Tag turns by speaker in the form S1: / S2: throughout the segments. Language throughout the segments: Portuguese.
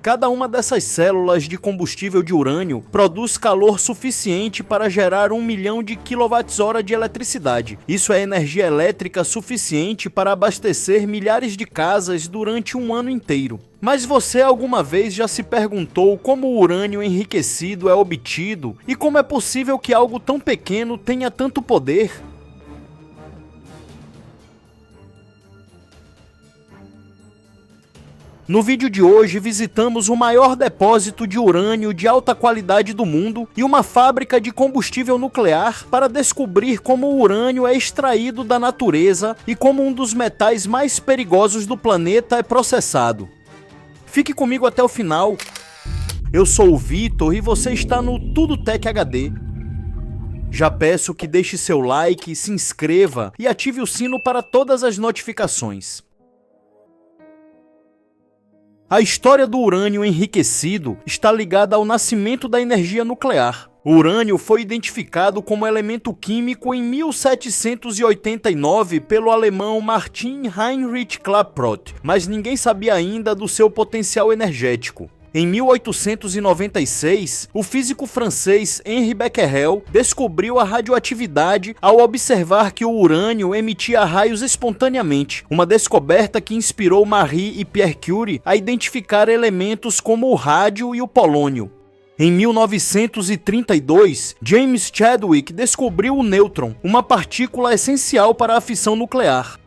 S1: Cada uma dessas células de combustível de urânio produz calor suficiente para gerar 1 milhão de kWh de eletricidade. Isso é energia elétrica suficiente para abastecer milhares de casas durante um ano inteiro. Mas você alguma vez já se perguntou como o urânio enriquecido é obtido e como é possível que algo tão pequeno tenha tanto poder? No vídeo de hoje visitamos o maior depósito de urânio de alta qualidade do mundo e uma fábrica de combustível nuclear para descobrir como o urânio é extraído da natureza e como um dos metais mais perigosos do planeta é processado. Fique comigo até o final. Eu sou o Vitor e você está no Tudo Tech HD. Já peço que deixe seu like, se inscreva e ative o sino para todas as notificações. A história do urânio enriquecido está ligada ao nascimento da energia nuclear. O urânio foi identificado como elemento químico em 1789 pelo alemão Martin Heinrich Klaproth, mas ninguém sabia ainda do seu potencial energético. Em 1896, o físico francês Henri Becquerel descobriu a radioatividade ao observar que o urânio emitia raios espontaneamente, uma descoberta que inspirou Marie e Pierre Curie a identificar elementos como o rádio e o polônio. Em 1932, James Chadwick descobriu o nêutron, uma partícula essencial para a fissão nuclear.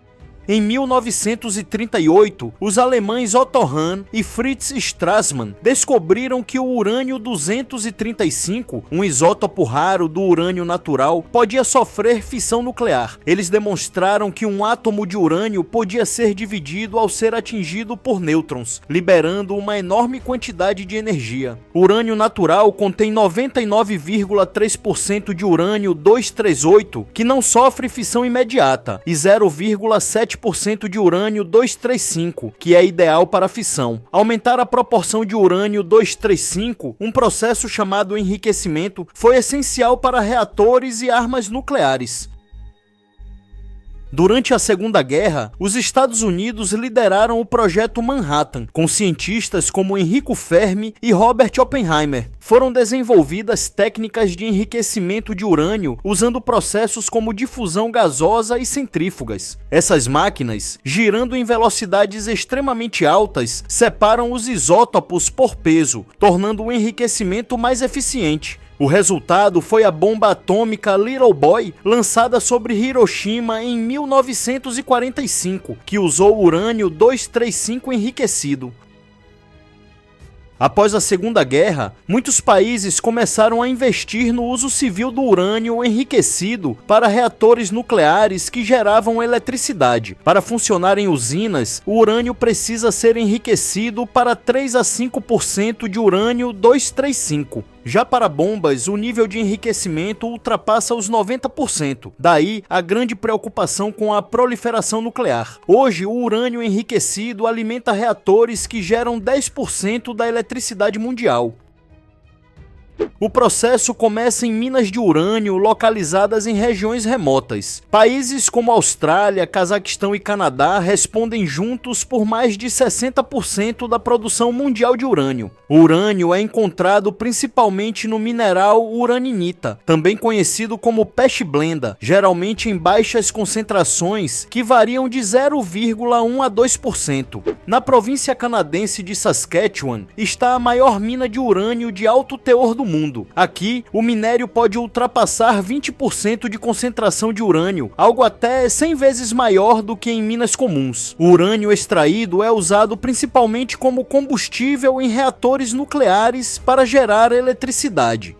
S1: Em 1938, os alemães Otto Hahn e Fritz Strassmann descobriram que o urânio-235, um isótopo raro do urânio natural, podia sofrer fissão nuclear. Eles demonstraram que um átomo de urânio podia ser dividido ao ser atingido por nêutrons, liberando uma enorme quantidade de energia. O urânio natural contém 99,3% de urânio-238, que não sofre fissão imediata, e 0,7% de urânio-235, que é ideal para a fissão. Aumentar a proporção de urânio-235, um processo chamado enriquecimento, foi essencial para reatores e armas nucleares. Durante a Segunda Guerra, os Estados Unidos lideraram o Projeto Manhattan, com cientistas como Enrico Fermi e Robert Oppenheimer. Foram desenvolvidas técnicas de enriquecimento de urânio usando processos como difusão gasosa e centrífugas. Essas máquinas, girando em velocidades extremamente altas, separam os isótopos por peso, tornando o enriquecimento mais eficiente. O resultado foi a bomba atômica Little Boy, lançada sobre Hiroshima em 1945, que usou urânio-235 enriquecido. Após a Segunda Guerra, muitos países começaram a investir no uso civil do urânio enriquecido para reatores nucleares que geravam eletricidade. Para funcionar em usinas, o urânio precisa ser enriquecido para 3 a 5% de urânio-235. Já para bombas, o nível de enriquecimento ultrapassa os 90%. Daí, a grande preocupação com a proliferação nuclear. Hoje, o urânio enriquecido alimenta reatores que geram 10% da eletricidade mundial. O processo começa em minas de urânio localizadas em regiões remotas. Países como Austrália, Cazaquistão e Canadá respondem juntos por mais de 60% da produção mundial de urânio. O urânio é encontrado principalmente no mineral uraninita, também conhecido como pechblenda, geralmente em baixas concentrações que variam de 0,1 a 2%. Na província canadense de Saskatchewan está a maior mina de urânio de alto teor do mundo. Aqui, o minério pode ultrapassar 20% de concentração de urânio, algo até 100 vezes maior do que em minas comuns. O urânio extraído é usado principalmente como combustível em reatores nucleares para gerar eletricidade.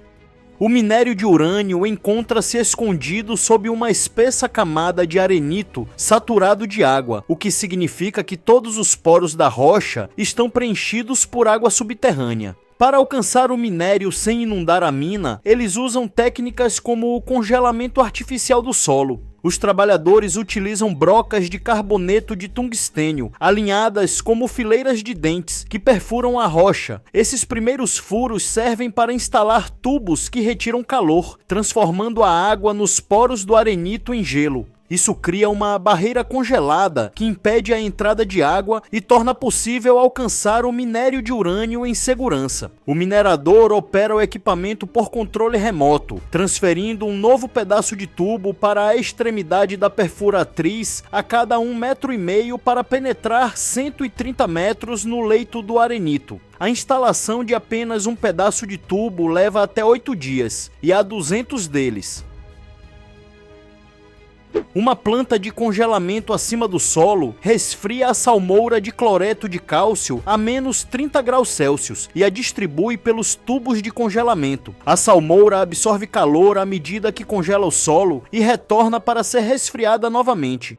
S1: O minério de urânio encontra-se escondido sob uma espessa camada de arenito saturado de água, o que significa que todos os poros da rocha estão preenchidos por água subterrânea. Para alcançar o minério sem inundar a mina, eles usam técnicas como o congelamento artificial do solo. Os trabalhadores utilizam brocas de carboneto de tungstênio, alinhadas como fileiras de dentes, que perfuram a rocha. Esses primeiros furos servem para instalar tubos que retiram calor, transformando a água nos poros do arenito em gelo. Isso cria uma barreira congelada que impede a entrada de água e torna possível alcançar o minério de urânio em segurança. O minerador opera o equipamento por controle remoto, transferindo um novo pedaço de tubo para a extremidade da perfuratriz a cada 1,5 metros para penetrar 130 metros no leito do arenito. A instalação de apenas um pedaço de tubo leva até 8 dias, e há 200 deles. Uma planta de congelamento acima do solo resfria a salmoura de cloreto de cálcio a menos 30 graus Celsius e a distribui pelos tubos de congelamento. A salmoura absorve calor à medida que congela o solo e retorna para ser resfriada novamente.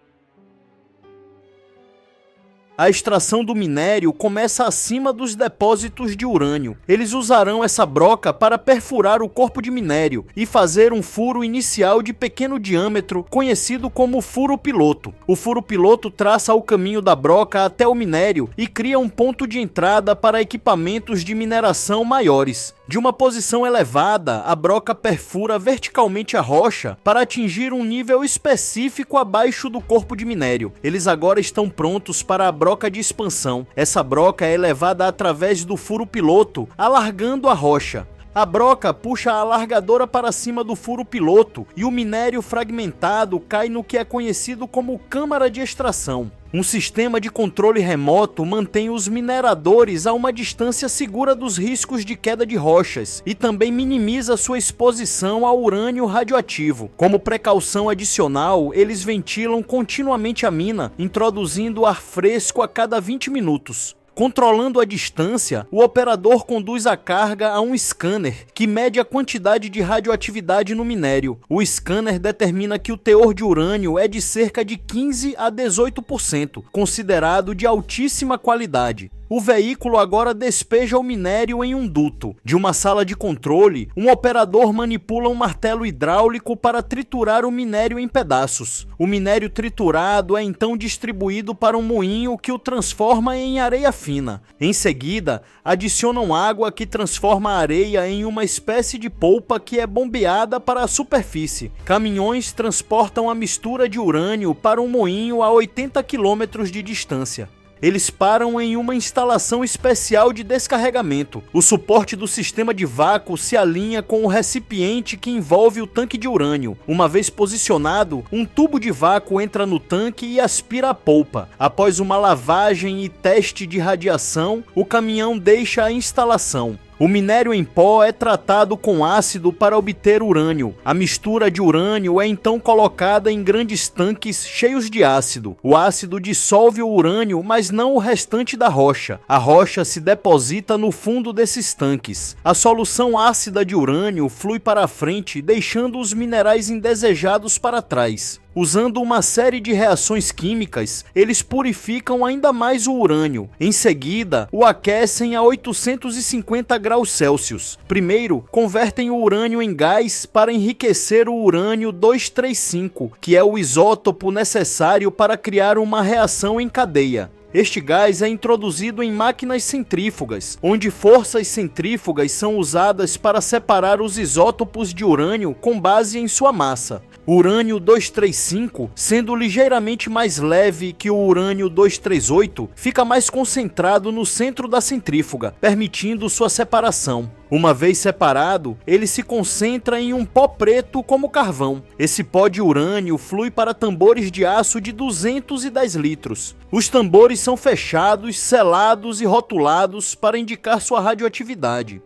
S1: A extração do minério começa acima dos depósitos de urânio. Eles usarão essa broca para perfurar o corpo de minério e fazer um furo inicial de pequeno diâmetro, conhecido como furo piloto. O furo piloto traça o caminho da broca até o minério e cria um ponto de entrada para equipamentos de mineração maiores. De uma posição elevada, a broca perfura verticalmente a rocha para atingir um nível específico abaixo do corpo de minério. Eles agora estão prontos para a broca de expansão. Essa broca é elevada através do furo piloto, alargando a rocha. A broca puxa a alargadora para cima do furo piloto e o minério fragmentado cai no que é conhecido como câmara de extração. Um sistema de controle remoto mantém os mineradores a uma distância segura dos riscos de queda de rochas e também minimiza sua exposição ao urânio radioativo. Como precaução adicional, eles ventilam continuamente a mina, introduzindo ar fresco a cada 20 minutos. Controlando a distância, o operador conduz a carga a um scanner que mede a quantidade de radioatividade no minério. O scanner determina que o teor de urânio é de cerca de 15 a 18%, considerado de altíssima qualidade. O veículo agora despeja o minério em um duto. De uma sala de controle, um operador manipula um martelo hidráulico para triturar o minério em pedaços. O minério triturado é então distribuído para um moinho que o transforma em areia fina. Em seguida, adicionam água que transforma a areia em uma espécie de polpa que é bombeada para a superfície. Caminhões transportam a mistura de urânio para um moinho a 80 km de distância. Eles param em uma instalação especial de descarregamento. O suporte do sistema de vácuo se alinha com o recipiente que envolve o tanque de urânio. Uma vez posicionado, um tubo de vácuo entra no tanque e aspira a polpa. Após uma lavagem e teste de radiação, o caminhão deixa a instalação. O minério em pó é tratado com ácido para obter urânio. A mistura de urânio é então colocada em grandes tanques cheios de ácido. O ácido dissolve o urânio, mas não o restante da rocha. A rocha se deposita no fundo desses tanques. A solução ácida de urânio flui para a frente, deixando os minerais indesejados para trás. Usando uma série de reações químicas, eles purificam ainda mais o urânio. Em seguida, o aquecem a 850 graus Celsius. Primeiro, convertem o urânio em gás para enriquecer o urânio 235, que é o isótopo necessário para criar uma reação em cadeia. Este gás é introduzido em máquinas centrífugas, onde forças centrífugas são usadas para separar os isótopos de urânio com base em sua massa. O urânio 235, sendo ligeiramente mais leve que o urânio 238, fica mais concentrado no centro da centrífuga, permitindo sua separação. Uma vez separado, ele se concentra em um pó preto como carvão. Esse pó de urânio flui para tambores de aço de 210 litros. Os tambores são fechados, selados e rotulados para indicar sua radioatividade.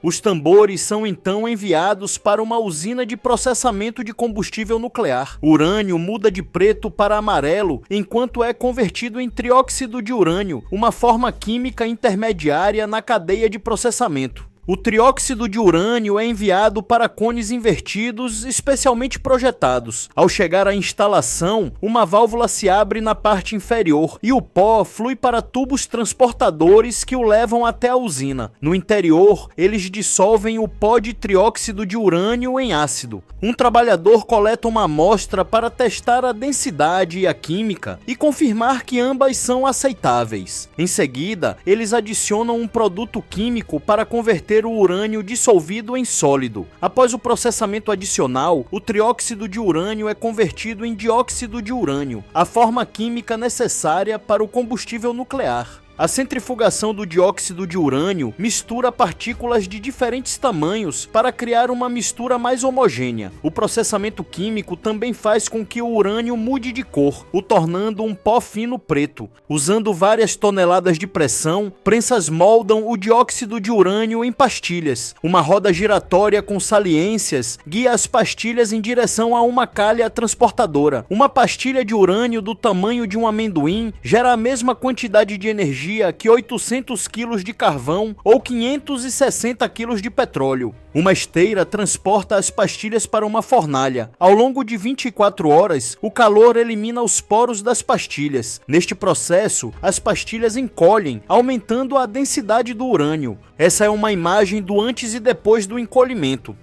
S1: Os tambores são então enviados para uma usina de processamento de combustível nuclear. O urânio muda de preto para amarelo enquanto é convertido em trióxido de urânio, uma forma química intermediária na cadeia de processamento. O trióxido de urânio é enviado para cones invertidos especialmente projetados. Ao chegar à instalação, uma válvula se abre na parte inferior e o pó flui para tubos transportadores que o levam até a usina. No interior, eles dissolvem o pó de trióxido de urânio em ácido. Um trabalhador coleta uma amostra para testar a densidade e a química e confirmar que ambas são aceitáveis. Em seguida, eles adicionam um produto químico para converter conter o urânio dissolvido em sólido. Após o processamento adicional, o trióxido de urânio é convertido em dióxido de urânio, a forma química necessária para o combustível nuclear. A centrifugação do dióxido de urânio mistura partículas de diferentes tamanhos para criar uma mistura mais homogênea. O processamento químico também faz com que o urânio mude de cor, o tornando um pó fino preto. Usando várias toneladas de pressão, prensas moldam o dióxido de urânio em pastilhas. Uma roda giratória com saliências guia as pastilhas em direção a uma calha transportadora. Uma pastilha de urânio do tamanho de um amendoim gera a mesma quantidade de energia que 800 kg de carvão ou 560 kg de petróleo. Uma esteira transporta as pastilhas para uma fornalha. Ao longo de 24 horas, o calor elimina os poros das pastilhas. Neste processo, as pastilhas encolhem, aumentando a densidade do urânio. Essa é uma imagem do antes e depois do encolhimento.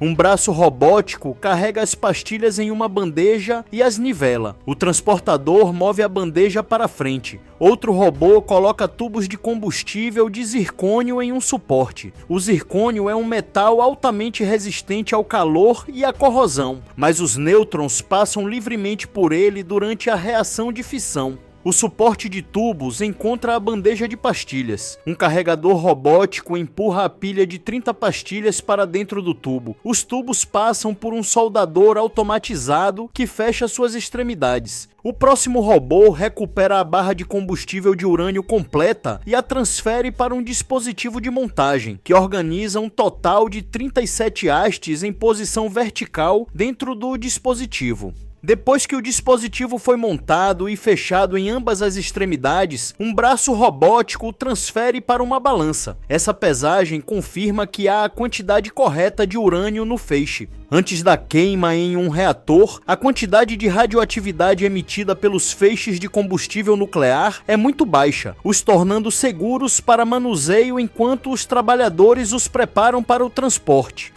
S1: Um braço robótico carrega as pastilhas em uma bandeja e as nivela. O transportador move a bandeja para frente. Outro robô coloca tubos de combustível de zircônio em um suporte. O zircônio é um metal altamente resistente ao calor e à corrosão, mas os nêutrons passam livremente por ele durante a reação de fissão. O suporte de tubos encontra a bandeja de pastilhas. Um carregador robótico empurra a pilha de 30 pastilhas para dentro do tubo. Os tubos passam por um soldador automatizado que fecha suas extremidades. O próximo robô recupera a barra de combustível de urânio completa e a transfere para um dispositivo de montagem, que organiza um total de 37 hastes em posição vertical dentro do dispositivo. Depois que o dispositivo foi montado e fechado em ambas as extremidades, um braço robótico o transfere para uma balança. Essa pesagem confirma que há a quantidade correta de urânio no feixe. Antes da queima em um reator, a quantidade de radioatividade emitida pelos feixes de combustível nuclear é muito baixa, os tornando seguros para manuseio enquanto os trabalhadores os preparam para o transporte.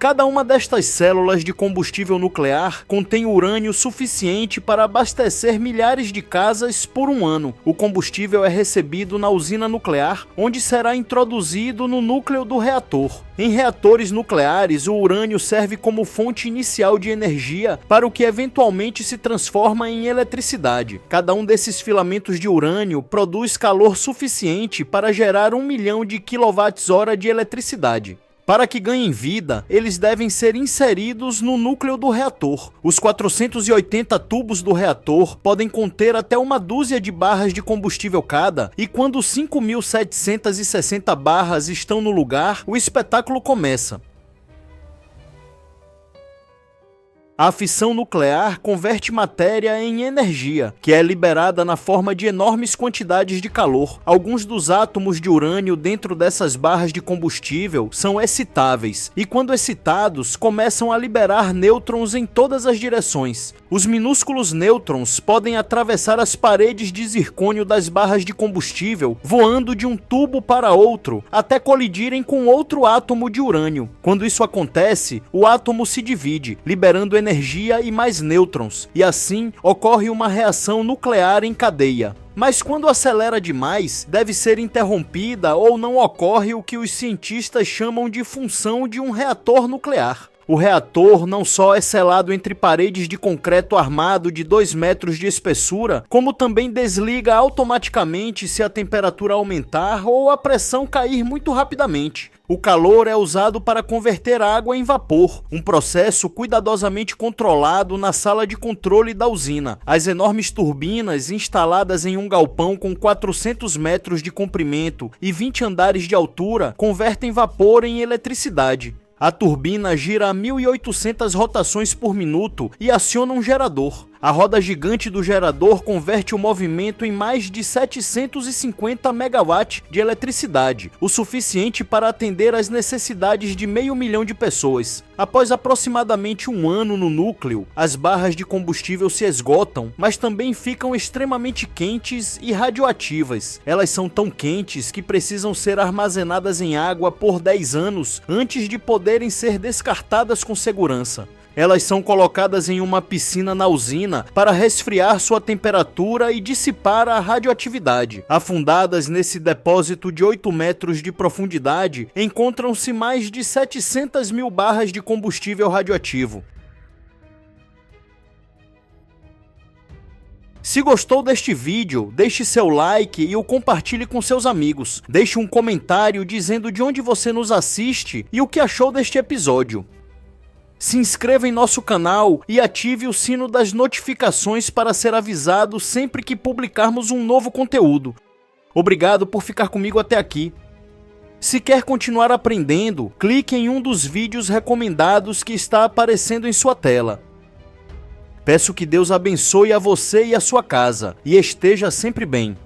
S1: Cada uma destas células de combustível nuclear contém urânio suficiente para abastecer milhares de casas por um ano. O combustível é recebido na usina nuclear, onde será introduzido no núcleo do reator. Em reatores nucleares, o urânio serve como fonte inicial de energia para o que eventualmente se transforma em eletricidade. Cada um desses filamentos de urânio produz calor suficiente para gerar 1 milhão de kWh de eletricidade. Para que ganhem vida, eles devem ser inseridos no núcleo do reator. Os 480 tubos do reator podem conter até uma dúzia de barras de combustível cada, e quando 5.760 barras estão no lugar, o espetáculo começa. A fissão nuclear converte matéria em energia, que é liberada na forma de enormes quantidades de calor. Alguns dos átomos de urânio dentro dessas barras de combustível são excitáveis, e quando excitados, começam a liberar nêutrons em todas as direções. Os minúsculos nêutrons podem atravessar as paredes de zircônio das barras de combustível, voando de um tubo para outro, até colidirem com outro átomo de urânio. Quando isso acontece, o átomo se divide, liberando energia e mais nêutrons, e assim ocorre uma reação nuclear em cadeia. Mas quando acelera demais, deve ser interrompida ou não ocorre o que os cientistas chamam de função de um reator nuclear. O reator não só é selado entre paredes de concreto armado de 2 metros de espessura, como também desliga automaticamente se a temperatura aumentar ou a pressão cair muito rapidamente. O calor é usado para converter água em vapor, um processo cuidadosamente controlado na sala de controle da usina. As enormes turbinas instaladas em um galpão com 400 metros de comprimento e 20 andares de altura convertem vapor em eletricidade. A turbina gira a 1.800 rotações por minuto e aciona um gerador. A roda gigante do gerador converte o movimento em mais de 750 megawatts de eletricidade, o suficiente para atender às necessidades de 500 mil de pessoas. Após aproximadamente um ano no núcleo, as barras de combustível se esgotam, mas também ficam extremamente quentes e radioativas. Elas são tão quentes que precisam ser armazenadas em água por 10 anos antes de poderem ser descartadas com segurança. Elas são colocadas em uma piscina na usina para resfriar sua temperatura e dissipar a radioatividade. Afundadas nesse depósito de 8 metros de profundidade, encontram-se mais de 700 mil barras de combustível radioativo. Se gostou deste vídeo, deixe seu like e o compartilhe com seus amigos. Deixe um comentário dizendo de onde você nos assiste e o que achou deste episódio. Se inscreva em nosso canal e ative o sino das notificações para ser avisado sempre que publicarmos um novo conteúdo. Obrigado por ficar comigo até aqui. Se quer continuar aprendendo, clique em um dos vídeos recomendados que está aparecendo em sua tela. Peço que Deus abençoe a você e a sua casa, e esteja sempre bem.